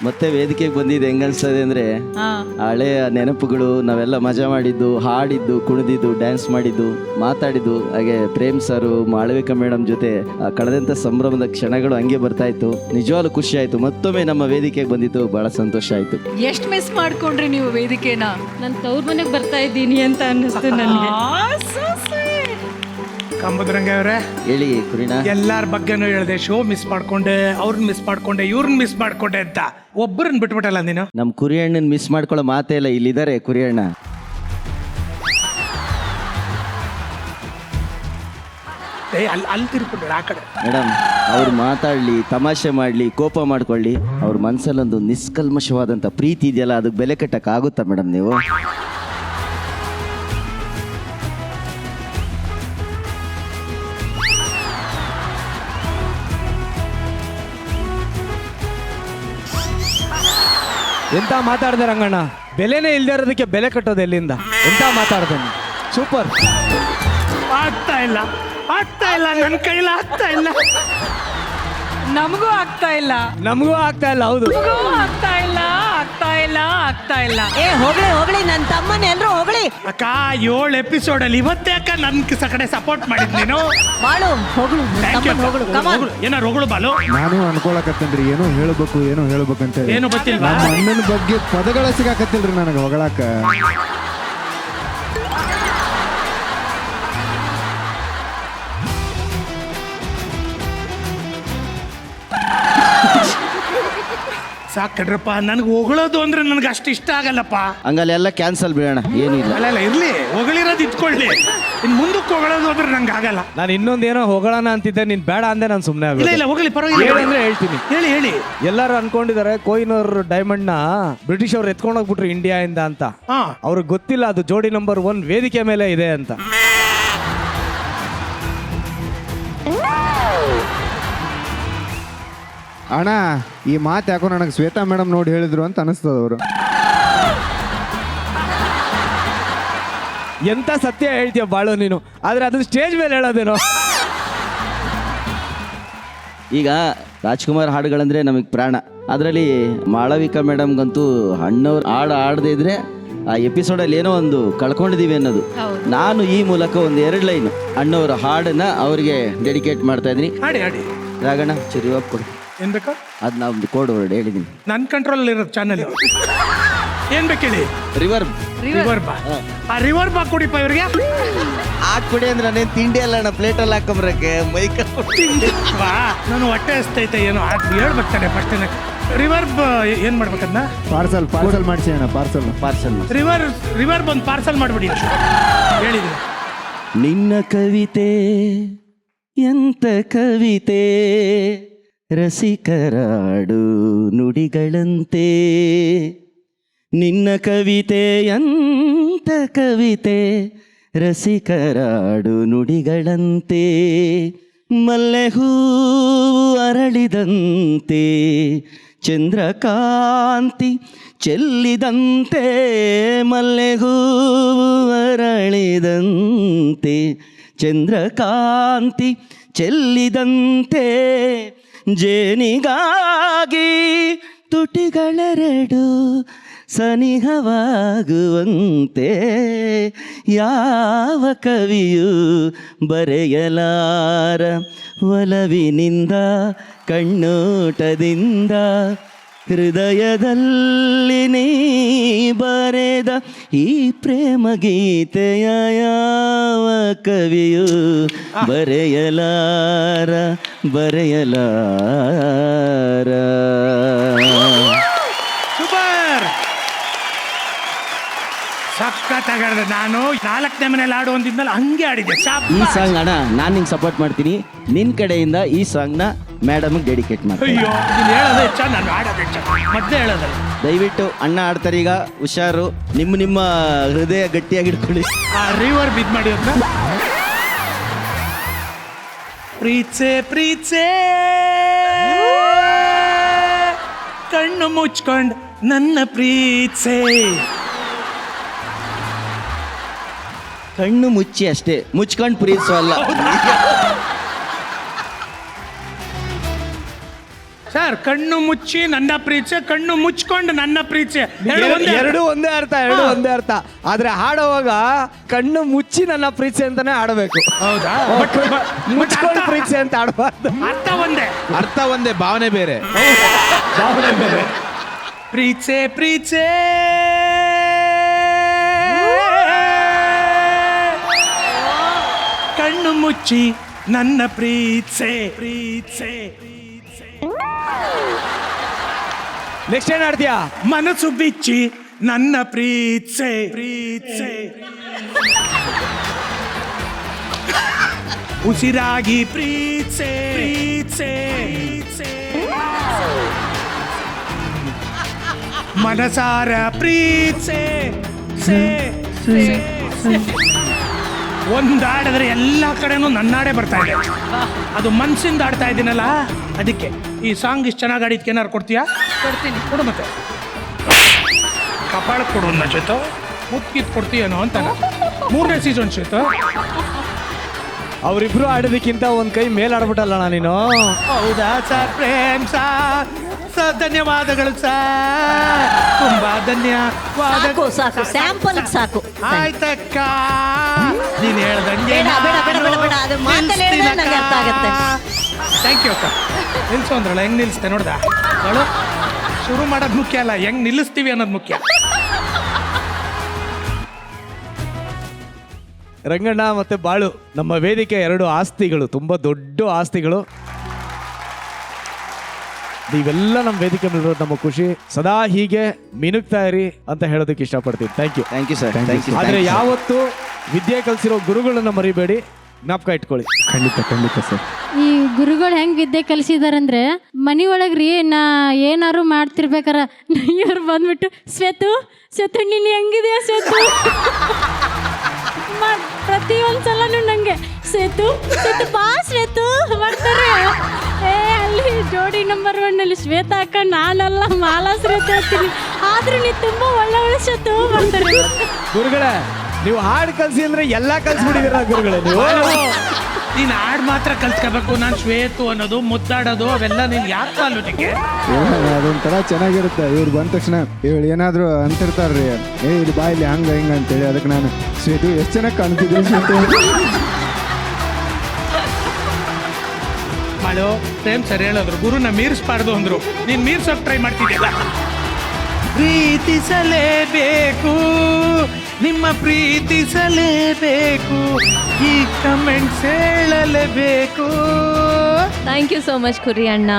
ಮತ್ತೆ ವೇದಿಕೆಗೆ ಬಂದಿದ್ದು ಹೆಂಗನ್ಸ್ತದೆ ಅಂದ್ರೆ ಹಳೆಯ ನೆನಪುಗಳು, ನಾವೆಲ್ಲ ಮಜಾ ಮಾಡಿದ್ದು, ಹಾಡಿದ್ದು, ಕುಣಿದಿದ್ದು, ಡ್ಯಾನ್ಸ್ ಮಾಡಿದ್ದು, ಮಾತಾಡಿದ್ದು, ಹಾಗೆ ಪ್ರೇಮ್ ಸರ್, ಮಾಳವಿಕಾ ಮೇಡಮ್ ಜೊತೆ ಕಳೆದಂತ ಸಂಭ್ರಮದ ಕ್ಷಣಗಳು ಹಂಗೆ ಬರ್ತಾ ಇತ್ತು. ನಿಜವಾಗ್ಲೂ ಖುಷಿ ಆಯ್ತು. ಮತ್ತೊಮ್ಮೆ ನಮ್ಮ ವೇದಿಕೆಗೆ ಬಂದಿದ್ದು ಬಹಳ ಸಂತೋಷ ಆಯ್ತು. ಎಷ್ಟು ಮಿಸ್ ಮಾಡ್ಕೊಂಡ್ರಿ ನೀವು ವೇದಿಕೆನ? ನಾನು ತವ್ರ ಮನೆಗೆ ಬರ್ತಾ ಇದ್ದೀನಿ ಅಂತ ಅನ್ನಿಸ್ತು ನನಗೆ. ಕಂಬದ್ರಂಗೆ ಅವರೇ ಹೇಳಿ ಕುರಿನ. ಎಲ್ಲಾರ ಬಗ್ಗೆನೂ ಹೇಳಿದೆ, ಶೋ ಮಿಸ್ ಮಾಡ್ಕೊಂಡೆ, ಅವ್ರನ್ನ ಮಿಸ್ ಮಾಡ್ಕೊಂಡೆ, ಇವ್ರನ್ನ ಮಿಸ್ ಮಾಡ್ಕೊಂಡೆ ಅಂತ. ಒಬ್ಬರನ್ನ ಬಿಟ್ಬಿಟ್ಟಲ್ಲ ನೀನು. ನಮ್ ಕುರಿ ಅಣ್ಣನ್ ಮಿಸ್ ಮಾಡ್ಕೊಳ್ಳೋ ಮಾತೇ ಇಲ್ಲ. ಇಲ್ಲಿದ್ದಾರೆ ಕುರಿ ಅಣ್ಣ. ಅಲ್ಲಿ ತಿರ್ಕೊಂಡ್ರೆ ಆ ಕಡೆ. ಮೇಡಮ್, ಅವ್ರು ಮಾತಾಡ್ಲಿ, ತಮಾಷೆ ಮಾಡ್ಲಿ, ಕೋಪ ಮಾಡ್ಕೊಳ್ಳಿ, ಅವ್ರ ಮನ್ಸಲ್ಲೊಂದು ನಿಷ್ಕಲ್ಮಶವಾದಂತ ಪ್ರೀತಿ ಇದೆಯಲ್ಲ, ಅದಕ್ಕೆ ಬೆಲೆ ಕಟ್ಟಕ್ ಆಗುತ್ತಾ ಮೇಡಮ್ ನೀವು? ಎಂತ ಮಾತಾಡ್ದೆ ರಂಗಣ್ಣ, ಬೆಲೆನೇ ಇಲ್ದೇ ಇರೋದಕ್ಕೆ ಬೆಲೆ ಕಟ್ಟೋದು ಎಲ್ಲಿಂದ? ಎಂತ ಮಾತಾಡ್ದೇನೆ, ಸೂಪರ್. ಆಗ್ತಾ ಇಲ್ಲ, ಆಗ್ತಾ ಇಲ್ಲ, ನನ್ನ ಕೈಲ ಆಗ್ತಾ ಇಲ್ಲ. ನಮಗೂ ಆಗ್ತಾ ಇಲ್ಲ, ನಮಗೂ ಆಗ್ತಾ ಇಲ್ಲ. ಹೌದು, ನಮಗೂ ಆಗ್ತಾ ಇಲ್ಲ, ಆಗ್ತಾ ಇಲ್ಲ, ಆಗ್ತಾ ಇಲ್ಲ. ಹೋಗ್ಲಿ ನನ್ನ ತಮ್ಮನ ಎಲ್ರು ಹೋಗ್ಲಿ. ಅಕ್ಕ 7 ಎಪಿಸೋಡಲ್ಲಿ ಇವತ್ತೇ ಅಕ್ಕ ನನ್ನ ಕಡೆ ಸಪೋರ್ಟ್ ಮಾಡಿದ್ ನೀನು. ಬಾಳು ಹೋಗ್ಲು ಏನಾರು ಹೊಗಳು ಬಾಲು. ನಾನು ಅನ್ಕೊಳಕತ್ತೇನ್ರಿ, ಏನೋ ಹೇಳ್ಬೇಕಂತ. ಏನು ಗೊತ್ತಿಲ್ವಾ? ನಮ್ಮ ಅಣ್ಣನ ಬಗ್ಗೆ ಪದಗಳ ಸಿಗಾಕತ್ತಿಲ್ರಿ ನನಗೆ ಹೊಗಳಾಕ. ಸಾಕಡ್ರಪ್ಪ, ನನಗೆ ಹೊಗಳೋದು ಅಂದ್ರೆ ನನಗೆ ಅಷ್ಟು ಇಷ್ಟ ಆಗಲ್ಲಪ್ಪ. ಹಂಗಲ್ಲೆಲ್ಲ ಕ್ಯಾನ್ಸಲ್ ಬಿಡೋಣ, ಏನಿಲ್ಲ. ಅಲ್ಲ ಇರ್ಲಿ, ಹೊಗಳಿರೋದು ಇಟ್ಕೊಳ್ಳಿ. ಇನ್ ಮುಂದಕ್ಕೆ ಹೊಗಳೋದು ಅಂದ್ರೆ ನಂಗೆ ಆಗಲ್ಲ. ನಾನು ಇನ್ನೊಂದೇನೋ ಹೋಗೋಣ ಅಂತಿದ್ದೆ, ನೀನ್ ಬೇಡ ಅಂದೆ, ನಾನು ಸುಮ್ಮನೆ ಇಲ್ಲ ಇಲ್ಲ, ಹೋಗ್ಲಿ, ಪರವಾಗಿಲ್ಲ. ಅಂದ್ರೆ ಹೇಳ್ತೀನಿ. ಹೇಳಿ. ಎಲ್ಲರೂ ಅನ್ಕೊಂಡಿದ್ದಾರೆ ಕೊಹಿನೂರ್ ಡೈಮಂಡ್ ನ ಬ್ರಿಟಿಷ್ ಅವ್ರು ಎತ್ಕೊಂಡು ಹೋಗ್ಬಿಟ್ರು ಇಂಡಿಯಾ ಇಂದ ಅಂತ. ಅವ್ರಿಗೆ ಗೊತ್ತಿಲ್ಲ ಅದು ಜೋಡಿ ನಂಬರ್ 1 ವೇದಿಕೆ ಮೇಲೆ ಇದೆ ಅಂತ. ಅಣ್ಣ, ಈ ಮಾತು ಯಾಕೋ ನನಗೆ ಶ್ವೇತಾ ಮೇಡಮ್ ನೋಡಿ ಹೇಳಿದ್ರು ಅಂತ ಅನಿಸ್ತದ. ಅವರು ಎಂತ ಸತ್ಯ ಹೇಳ್ತೀಯ ಬಾಳು ನೀನು, ಆದ್ರೆ ಅದು ಸ್ಟೇಜ್ ಮೇಲೆ ಹೇಳೋದೇನೋ. ಈಗ ರಾಜ್ಕುಮಾರ್ ಹಾಡುಗಳಂದ್ರೆ ನಮಗೆ ಪ್ರಾಣ. ಅದರಲ್ಲಿ ಮಾಳವಿಕಾ ಮೇಡಮ್ಗಂತೂ ಅಣ್ಣವ್ರು ಹಾಡದೇ ಇದ್ರೆ ಆ ಎಪಿಸೋಡಲ್ಲಿ ಏನೋ ಒಂದು ಕಳ್ಕೊಂಡಿದೀವಿ ಅನ್ನೋದು. ನಾನು ಈ ಮೂಲಕ ಒಂದು 2 ಲೈನ್ ಅಣ್ಣವರ ಹಾಡನ್ನ ಅವ್ರಿಗೆ ಡೆಡಿಕೇಟ್ ಮಾಡ್ತಾ ಇದ್ದೀನಿ. ಹಾಡಿ ರಾಗಣ್ಣ, ಚಿರಿವಾಪ್ ಕೊಡು. ಏನ್ ಬೇಕಾ? ಅದು ನಾವು ಕೋಡ್ ವರ್ಡ್ ಹೇಳಿದ್ದೀನಿ. ನನ್ನ ಕಂಟ್ರೋಲ್ ಇರೋದು ಚಾನಲ್. ಏನ್ ಬೇಕು ಹೇಳಿ? ರಿವರ್ಬ್. ರಿವರ್ಬ್. ಆ ರಿವರ್ಬ್ ಕುಡಿಪ ಇವ್ರಿಗೆ ಹಾಕ್ಬಿಡಿ ಅಂದ್ರೆ ನಾನೇನು ತಿಂಡಿ ಅಲ್ಲ ಅಣ್ಣ, ಪ್ಲೇಟಲ್ಲಿ ಹಾಕೊಂಬರಕ್ಕೆ ಮೈಕ. ವಾ, ನಾನು ಹೊಟ್ಟೆ ಹಸ್ತೈತೆ ಏನೋ ಹೇಳ್ಬೇಕಾನೆ ಫಸ್ಟ್. ರಿವರ್ಬ್ ಏನ್ ಮಾಡ್ಬೇಕನ್ನ? ಪಾರ್ಸಲ್ ಮಾಡಿಸಿ ಅಣ್ಣ, ಪಾರ್ಸಲ್. ರಿವರ್ಬ್ ಒಂದು ಪಾರ್ಸಲ್ ಮಾಡ್ಬಿಡಿ ಹೇಳಿದ್ರಿ. ನಿನ್ನ ಕವಿತೆ ಎಂತ ಕವಿತೆ, ರಸಿಕರಾಡು ನುಡಿಗಳಂತೆ. ನಿನ್ನ ಕವಿತೆ ಎಂತ ಕವಿತೆ, ರಸಿಕರಾಡು ನುಡಿಗಳಂತೆ. ಮಲ್ಲೆ ಹೂವು ಅರಳಿದಂತೆ, ಚಂದ್ರಕಾಂತಿ ಚೆಲ್ಲಿದಂತೆ. ಮಲ್ಲೆ ಹೂವು ಅರಳಿದಂತೆ, ಚಂದ್ರಕಾಂತಿ ಚೆಲ್ಲಿದಂತೆ. ಜೇನಿಗಾಗಿ ತುಟಿಗಳೆರಡು ಸನಿಹವಾಗುವಂತೆ. ಯಾವ ಕವಿಯು ಬರೆಯಲಾರ ಒಲವಿನಿಂದ, ಕಣ್ಣೋಟದಿಂದ. ಹೃದಯದಲ್ಲಿ ನೀ ಬರೆದ ಈ ಪ್ರೇಮ ಗೀತೆಯ ಯಾವ ಕವಿಯು ಬರೆಯಲಾರ. ಸೂಪರ್, ಸಖತ್ತಾಗಿ. ನಾನು 4ನೇ ಮನೇಲಿ ಆಡು ಅಂತಿದ್ಮೇಲೆ ಹಂಗೆ ಆಡಿದ್ದೆ. ಈ ಸಾಂಗ್ ಅಣ್ಣ ನಾನು ನಿಂಗೆ ಸಪೋರ್ಟ್ ಮಾಡ್ತೀನಿ. ನಿನ್ನ ಕಡೆಯಿಂದ ಈ ಸಾಂಗ್ನ ಮೇಡಮ್ಗೆ ಡೆಡಿಕೇಟ್ ಮಾಡ್ತೀನಿ. ಅಯ್ಯೋ, ನೀನು ಹೇಳೋದು ಹೆಚ್ಚ, ನಾನು ಆಡೋದು ಹೆಚ್ಚ. ಮತ್ತೆ ಹೇಳೋದಲ್ಲ. ದಯವಿಟ್ಟು ಅಣ್ಣ ಆಡ್ತಾರೆ ಈಗ, ಹುಷಾರು. ನಿಮ್ಮ ಹೃದಯ ಗಟ್ಟಿಯಾಗಿ ಇಟ್ಕೊಳ್ಳಿ. ಆ ರಿವರ್ಬ್ ಇದು ಮಾಡಿ ಅಂತ. ಪ್ರೀತ್ಸೆ ಕಣ್ಣು ಮುಚ್ಕೊಂಡು ನನ್ನ ಪ್ರೀತ್ಸೆ. ಕಣ್ಣು ಮುಚ್ಚಿ ಅಷ್ಟೇ, ಮುಚ್ಕೊಂಡು ಪ್ರೀತಿಸೋ ಅಲ್ಲ. ಸರ್ ಕಣ್ಣು ಮುಚ್ಚಿ ನನ್ನ ಪ್ರೀತಿ, ಕಣ್ಣು ಮುಚ್ಕೊಂಡು ನನ್ನ ಪ್ರೀತಿ ಎರಡು ಒಂದೇ. ಎರಡು ಒಂದೇ ಅರ್ಥ, ಎರಡು ಒಂದೇ ಅರ್ಥ. ಆದ್ರೆ ಹಾಡುವಾಗ ಕಣ್ಣು ಮುಚ್ಚಿ ನನ್ನ ಪ್ರೀತಿ ಅಂತಾನೆ ಆಡಬೇಕು. ಹೌದಾ? ಮುಚ್ಕೊಂಡು ಪ್ರೀತಿ ಅಂತ ಆಡಬಾರ್ದು. ಅರ್ಥ ಒಂದೇ, ಅರ್ಥ ಒಂದೇ, ಭಾವನೆ ಬೇರೆ. ಪ್ರೀತಿ ಪ್ರೀತಿ ಕಣ್ಣು ಮುಚ್ಚಿ ನನ್ನ ಪ್ರೀತಿ ಪ್ರೀತಿ. ನೆಕ್ಸ್ಟ್ ಏನ್ ಆಡ್ತೀಯಾ? ಮನಸ್ಸು ಬಿಚ್ಚಿ ನನ್ನ ಪ್ರೀತಿ ಪ್ರೀತಿ. ಉಸಿರಾಗಿ ಪ್ರೀತಿ ಪ್ರೀತಿ. ಮನಸಾರ ಪ್ರೀತಿ. ಒಂದಾಡಿದ್ರೆ ಎಲ್ಲ ಕಡೆನೂ ನನ್ನಾಡೆ ಬರ್ತಾ ಇದೆ. ಅದು ಮನ್ಸಿಂದ ಆಡ್ತಾ ಇದ್ದೀನಲ್ಲ, ಅದಕ್ಕೆ ಈ ಸಾಂಗ್ ಇಷ್ಟು ಚೆನ್ನಾಗಿ ಆಡಿದ್ಕೆ ಏನಾರು ಕೊಡ್ತೀಯಾ? ಕೊಡ್ತೀನಿ. ಕೊಡು ಮತ್ತೆ. ಕಪಾಳ ಕೊಡು ನನ್ನ ಜೊತೆ, ಮುತ್ಕಿತ್ ಕೊಡ್ತೀಯೇನೋ ಅಂತ. 3ನೇ ಸೀಸನ್ ಜೊತೆ ಅವರಿಬ್ರು ಆಡೋದಕ್ಕಿಂತ ಒಂದ್ ಕೈ ಮೇಲ್ ಆಡ್ಬಿಟ್ಟಲ್ಲ ನೀನು. ಹೌದಾ ಸರ್? ಪ್ರೇಮ್ ಸರ್, ಧನ್ಯವಾದಗಳು ಸರ್, ತುಂಬಾ ಧನ್ಯವಾದ. ಸಾಕು ಸಾಕು, ಸ್ಯಾಂಪಲ್ ಸಾಕು. ಆಯ್ತಕ್ಕ, ನೀನ್ ಹೇಳ್ದಂಗೆ ಬೇಡ ಬೇಡ ಬೇಡ ಬೇಡ ಬೇಡ, ಅದು ಮಾತಲ್ಲಿ ಹೇಳಿದ್ರೆ ನಂಗೆ ಅರ್ಥ ಆಗತ್ತೆ. ಥ್ಯಾಂಕ್ ಯು ಅಕ್ಕ. ನಿಲ್ಸು ಅಂದ್ರಲ್ಲ, ಹೆಂಗ್ ನಿಲ್ಲಿಸ್ತೆ ನೋಡ್ದ? ಅವಳು ಶುರು ಮಾಡೋದು ಮುಖ್ಯ ಅಲ್ಲ, ಹೆಂಗ್ ನಿಲ್ಲಿಸ್ತೀವಿ ಅನ್ನೋದು ಮುಖ್ಯ. ರಂಗಣ್ಣ ಮತ್ತೆ ಬಾಳು ನಮ್ಮ ವೇದಿಕೆ 2 ಆಸ್ತಿಗಳು, ತುಂಬಾ ದೊಡ್ಡ ಆಸ್ತಿಗಳು. ನೀವೆಲ್ಲ ನಮ್ಮ ವೇದಿಕೆ ಮೇಲೆ ಇರೋದು ನಮ್ಮ ಖುಷಿ. ಸದಾ ಹೀಗೆ ಮಿನುಗ್ತಾ ಇರಿ ಅಂತ ಹೇಳೋದಕ್ಕೆ ಇಷ್ಟಪಡ್ತೀನಿ. Thank you. Thank you sir, thank you. ಆದ್ರೆ ಯಾವತ್ತು ವಿದ್ಯೆ ಕಲಿಸಿರೋ ಗುರುಗಳನ್ನ ಮರಿಬೇಡಿ, ಜ್ಞಾಪಕ ಇಟ್ಕೊಳ್ಳಿ. ಖಂಡಿತ ಖಂಡಿತ ಸರ್. ಈ ಗುರುಗಳು ಹೆಂಗ್ ವಿದ್ಯೆ ಕಲಿಸಿದಾರಂದ್ರೆ ಮನಿ ಒಳಗ್ರಿ ನಾ ಏನಾರು ಮಾಡ್ತಿರ್ಬೇಕಾರ ಇವ್ರು ಬಂದ್ಬಿಟ್ಟು ಶ್ವೇತು ಶ್ವೇತು ನೀನು ಹೆಂಗಿದ್ಯಾ ಶ್ವೇತು ಪ್ರತಿಯೊಂದ್ಸಲನು ನಂಗೆ ಶ್ವೇತು ಶ್ವೇತು ಬಾ ಶ್ವೇತು ಮಾಡ್ತಾರೆ. ಅಲ್ಲಿ ಜೋಡಿ ನಂಬರ್ 1 ಅಲ್ಲಿ ಶ್ವೇತಾ ಅಕ್ಕ, ನಾನಲ್ಲ ಮಾಲಾ ಶ್ವೇತ ಅಂತೀನಿ. ಆದ್ರೂ ನೀ ತುಂಬಾ ಒಳ್ಳೆ ಶ್ವೇತು ಮಾಡ್ತಾರೆ. ಗುರುಗಳೇ, ನೀವು ಹಾಡು ಕಲ್ಸಿ ಅಂದ್ರೆ ಎಲ್ಲಾ ಕಲ್ಸ್ಬಿಟ್ಟಿದ್ದೀರ ಗುರುಗಳೇ ನೀವು. ನೀನ್ ಹಾಡ್ ಮಾತ್ರ ಕಲ್ತ್ಕೋಬೇಕು, ನಾನು ಶ್ವೇತು ಅನ್ನೋದು, ಮುದ್ದಾಡೋದು ಅವೆಲ್ಲ ನೀನ್ ಯಾಕೆ ಅಲ್ಲೋಟಿಗೆ? ಅದೊಂಥರ ಚೆನ್ನಾಗಿರುತ್ತೆ. ಇವ್ರು ಬಂದ ತಕ್ಷಣ ಇವಳು ಏನಾದ್ರು ಅಂತಿರ್ತಾರ್ರಿ, ಇಲ್ಲಿ ಬಾ ಇಲ್ಲಿ ಹಂಗ ಹಿಂಗ ಅಂತೇಳಿ. ಅದಕ್ಕೆ ನಾನು ಶ್ವೇತು ಎಷ್ಟು ಚೆನ್ನಾಗಿ ಕಾಣ್ತಿದ್ದೆ ಶ್ವೇತು. ಮಾಡು, ಪ್ರೇಮ್ ಸರ್ ಹೇಳಿದ್ರು ಗುರುನ ಮೀರಿಸ್ಬಾರ್ದು ಅಂದ್ರು, ನೀನ್ ಮೀರ್ಸೋಕ್ ಟ್ರೈ ಮಾಡ್ತಿದ್ಯಲ್ಲ. ಪ್ರೀತಿಸಲೇಬೇಕು, ನಿಮ್ಮ ಪ್ರೀತಿಸಲೇಬೇಕು, ಈ ಕಮೆಂಟ್ಸ್ ಹೇಳಲೇಬೇಕು. ಥ್ಯಾಂಕ್ ಯು ಸೋ ಮಚ್ ಕುರಿ ಅಣ್ಣ.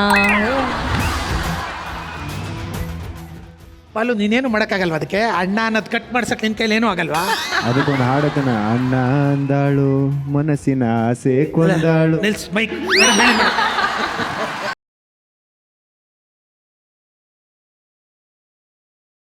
ಪಾಲು, ನೀನೇನು ಮಾಡೋಕ್ಕಾಗಲ್ವಾ ಅದಕ್ಕೆ? ಅಣ್ಣ ಅನ್ನೋದು ಕಟ್ ಮಾಡ್ಸಕ್ ನಿನ್ ಕೈಲಿ ಏನೂ ಆಗಲ್ವಾ? ಅದಕ್ಕೊಂದು ಹಾಡತನ, ಅಣ್ಣ ಅಂದಾಳು ಮನಸ್ಸಿನ ಆಸೆ ಕೊಂದಾಳು. ನಿಲ್ಸ್ ಬೈಕ್